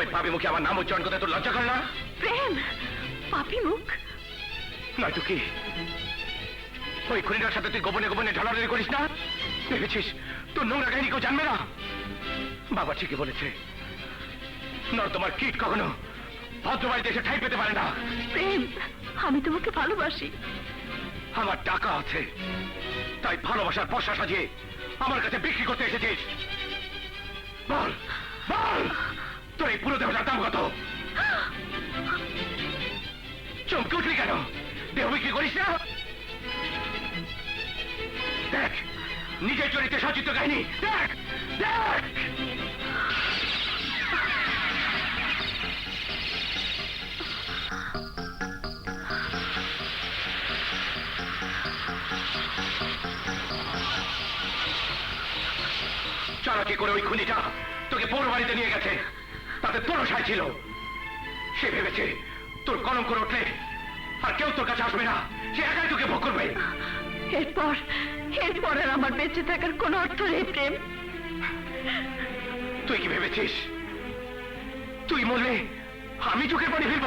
ওই পাপি মুখে আমার নাম উচ্চারণ করতে তোর লজ্জা করে না? প্রেম, পাপি মুখ নয়তো কি ওই খুনিটার সাথে তুই গোপনে গোপনে ঢলাঢলি করিস না? ভেবেছিস তোর নোংরা কাহিনী কেউ জানবে না? বাবা ঠিকই বলেছে, তোমার কীট কখনো ভদ্র বাড়িতে এসে ঠাঁই পেতে পারে না। প্রেম, আমি তোমাকে ভালোবাসি। আমার টাকা আছে তাই ভালোবাসার পয়সা সাজিয়ে আমার কাছে বিক্রি করতে এসেছিস। বল বল, তোর এই পুরো দেহটার দাম কত? চমকে উঠলি কেন? দেহ বিক্রি করিস না? দেখ নিজের চরিত্রে সচিত্র কাহিনী, দেখ দেখ। চালাকি করে ওই খুনিটা তোকে পৌর বাড়িতে নিয়ে গেছে, তাতে তোরও সায় ছিল। সে ভেবেছে তোর কলঙ্ক উঠলে আর কেউ তোর কাছে আসবে না, সে একাই তোকে ভোগ করবে। এরপর আর আমার বেঁচে থাকার কোনো অর্থ নেই প্রেম। তুই কি ভেবেছিস তুই মরলে আমি চোখের পানি ফেলব?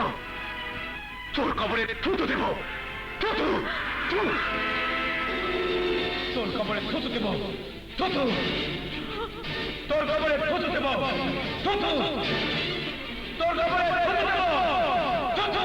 তোর কবরে থুতু দেব, থুতু, তোর কবরে থুতু দেব, থুতু, তোর কবরে থুতু দেব, থুতু, তোর কবরে থুতু দেব, থুতু।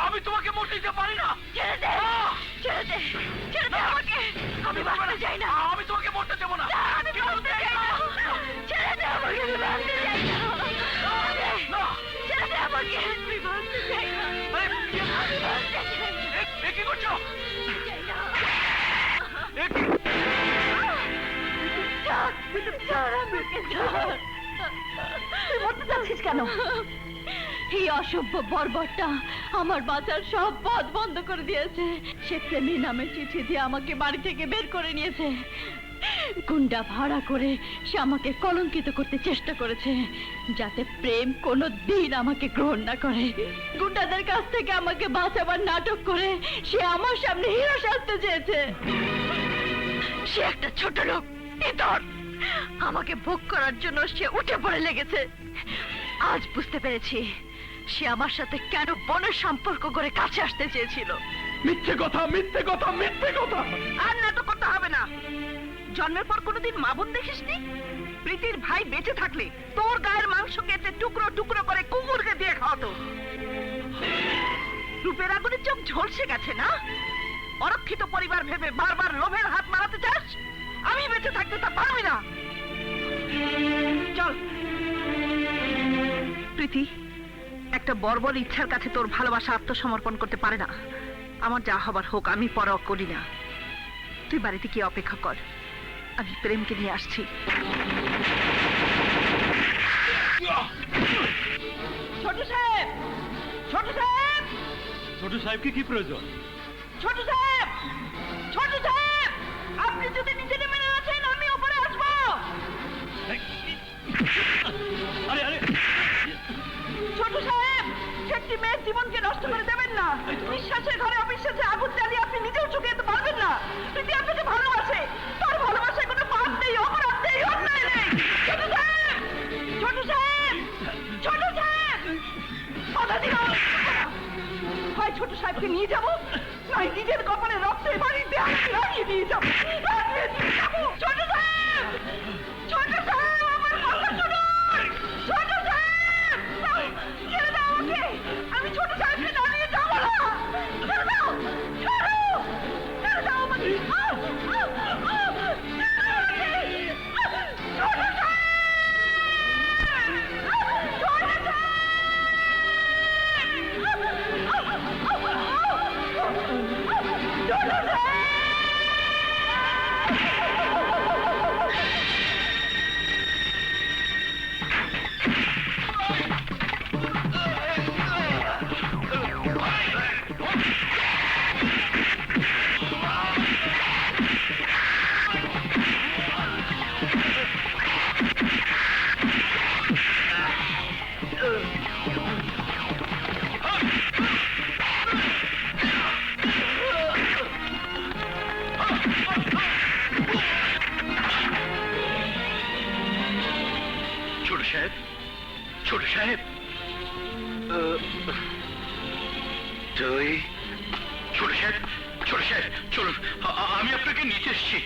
আমি তোমাকে মরতে দিতে পারি না। ছেড়ে দে, ছেড়ে দে, ছেড়ে দে আমাকে। আমি বাঁচতে চাই না। আমি তোমাকে মরতে দেবো না। আমি বাঁচতে চাই না। ছেড়ে দে আমাকে, আমি বাঁচতে চাই না। ছেড়ে দে আমাকে, আমি বাঁচতে চাই না। আমি বাঁচতে চাই না। কি করছো? তুই মরতে যাচ্ছিস কেন? এই অসভ্য বর্বরটা আমার বাঁচার সব পথ বন্ধ করে দিয়েছে। সে প্রেমী নামে চিঠি দিয়ে আমাকে বাড়ি থেকে বের করে নিয়েছে। গুন্ডা ভাড়া করে সে আমাকে কলঙ্কিত করতে চেষ্টা করেছে, যাতে প্রেম কোনো দিন আমাকে গ্রহণ না করে। গুন্ডাদের কাছ থেকে আমাকে বাঁচাবার নাটক করে সে আমার সামনে হিরো সাজতে চেয়েছে। সে একটা ছোট লোক, ইতর। আমাকে ভোগ করার জন্য সে উঠে পড়ে লেগেছে। আজ বুঝতে পেরেছি সে আমার সাথে কেন বনের সম্পর্ক করে কাছে আসতে চেয়েছিল। মিথ্যে কথা, মিথ্যে কথা, মিথ্যে কথা। আর নাটক করতে হবে না। জন্মের পর কোনোদিন মা বোন দেখিসনি? প্রীতির ভাই বেঁচে থাকলে তোর গায়ের মাংস কেটে টুকরো টুকরো করে কুকুরকে দিয়ে খাওয়াতো। রূপের আগুনে চোখ ঝলসে গেছে না? অরক্ষিত পরিবার ভেবে বারবার লোভের হাত মারাতে চাস? আমি বেঁচে থাকতে তা পারবি না। চল। প্রীতি, একটা বর্বর ইচ্ছার কাছে তোর ভালোবাসা আত্মসমর্পণ করতে পারে না। আমার যা হবার হোক, আমি পরোয়া করি না। তুই বাড়িতে কি অপেক্ষা কর, আমি প্রেমকে নিয়ে আসছি। ছোট সাহেব, ছোট সাহেব, ছোট সাহেবকে কি প্রয়োজন? ছোট সাহেব, ছোট সাহেব, আপনি যদি নিচে নেমে না আসেন আমি উপরে আসবো। আরে আরে ছোট সাহেব, একটি মেয়ের জীবনকে নষ্ট করে দেবেন না। বিশ্বাসের ঘরে অবিশ্বাসে আগুন জ্বালিয়ে আপনি নিজেও চুকে যেতে পারবেন না। প্রীতি আপনাকে ভালোবাসে, তার ভালোবাসায় কোনো পাপ নেই, অপরাধ নেই, অন্যায় নেই। ছোট সাহেব, ছোট সাহেব, ছোট সাহেব, কথা দিলাম। হয় ছোট সাহেবকে নিয়ে যাবো, নয় নিজের কপালে রক্তে বাড়িতে লাগিয়ে দিয়ে যাবো, লাগিয়ে দিয়ে যাবো। ছোট সাহেব, ছোট সাহেব, আমার কথা শুনুন। ছোট সাহেব, ছেড়ে দাও আমাকে। আমি ছোট সাহেবকে না নিয়ে যাবো না। ছেড়ে দাও, ছাড়ো, ছেড়ে দাও আমাকে। ছোট সাহেব, ছোট সাহেব, সাহেব তুই ছোট সাহেব চলুন আমি আপনাকে নিতে এসেছি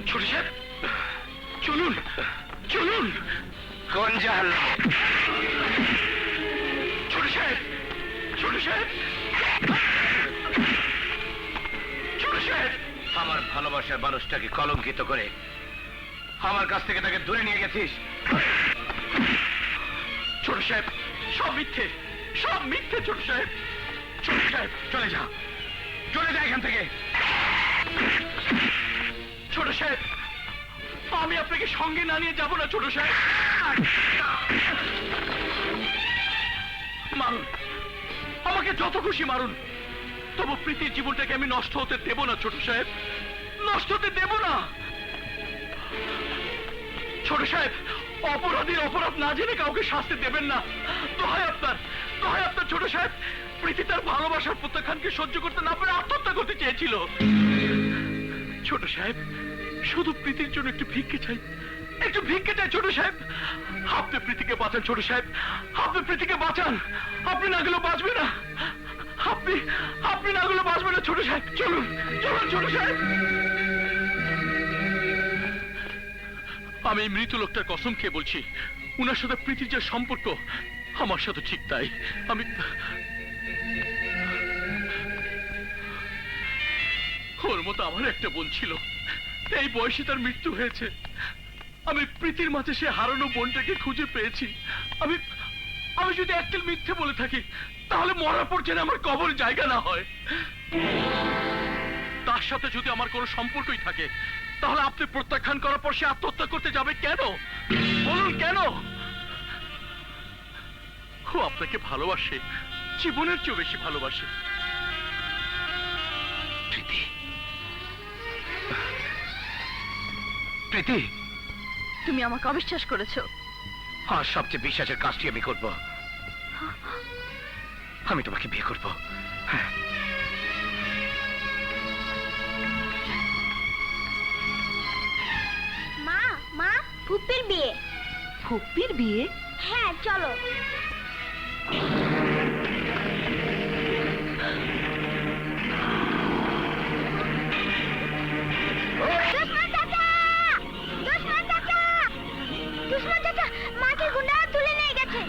ছোট সাহেব চলুন চলুন কোন জাহাল ছোট সাহেব ছোট সাহেব আমার ভালোবাসার মানুষটাকে কলঙ্কিত করে আমার কাছ থেকে তাকে দূরে নিয়ে গেছিস ছোট সাহেব সব মিথ্যে ছোট সাহেব চলে যা এখান থেকে ছোট সাহেব আমি আপনাকে সঙ্গে না নিয়ে যাবো না ছোট সাহেব মারুন আমাকে যত খুশি মারুন তবু প্রীতির জীবনটাকে আমি নষ্ট হতে দেব না ছোট সাহেব নষ্ট হতে দেব না ছোট সাহেব অপরাধীর অপরাধ না জেনে কাউকে শাস্তি দেবেন না দোহাই আপনার ছোট সাহেব প্রীতি তার ভালোবাসার প্রত্যাখ্যানকে সহ্য করতে না পেরে আত্মহত্যা করতে চেয়েছিল ছোট সাহেব শুধু প্রীতির জন্য একটু ভিক্ষে চাই ছোট সাহেব আপনি প্রীতিকে বাঁচান ছোট সাহেব আপনি না গেলেও বাঁচবে না আপনি না গেলেও বাঁচবে না ছোট সাহেব চলুন ছোট সাহেব আমি এই মৃত লোকটার কসম খেয়ে বলছি উনার সাথে প্রীতির যে সম্পর্ক আমার সাথে ঠিক তাই আমি ওর মতো আমার একটা বোন ছিল এই বয়সে তার মৃত্যু হয়েছে আমি প্রীতির মাঝে সে হারানো বোনটাকে খুঁজে পেয়েছি আমি যদি একদিন মিথ্যে বলে থাকি তাহলে মরার পর যেন আমার কবরে জায়গা না হয় তার সাথে যদি আমার কোনো সম্পর্কই থাকে তাহলে আপনি প্রত্যাখ্যান করার পর সে আত্মহত্যা করতে যাবে কেন বলুন কেন ও আপনাকে ভালোবাসে জীবনের চেয়ে বেশি ভালোবাসে প্রীতি তুমি আমাকে অবিশ্বাস করেছো আর সবচেয়ে বিশ্বাসের কাজটি আমি করব আমি তোমাকে বিয়ে করব মা ফুপির বিয়ে ফুপ্পির বিয়ে হ্যাঁ চলো দুশমন চাচা মাকে গুন্ডারা তুলে নিয়ে গেছে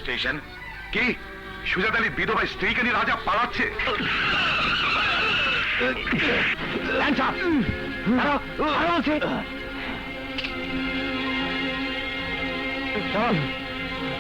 স্টেশন কি সুজাত আলী বিধবা স্ত্রীকে নিয়ে রাজা পালাচ্ছে চল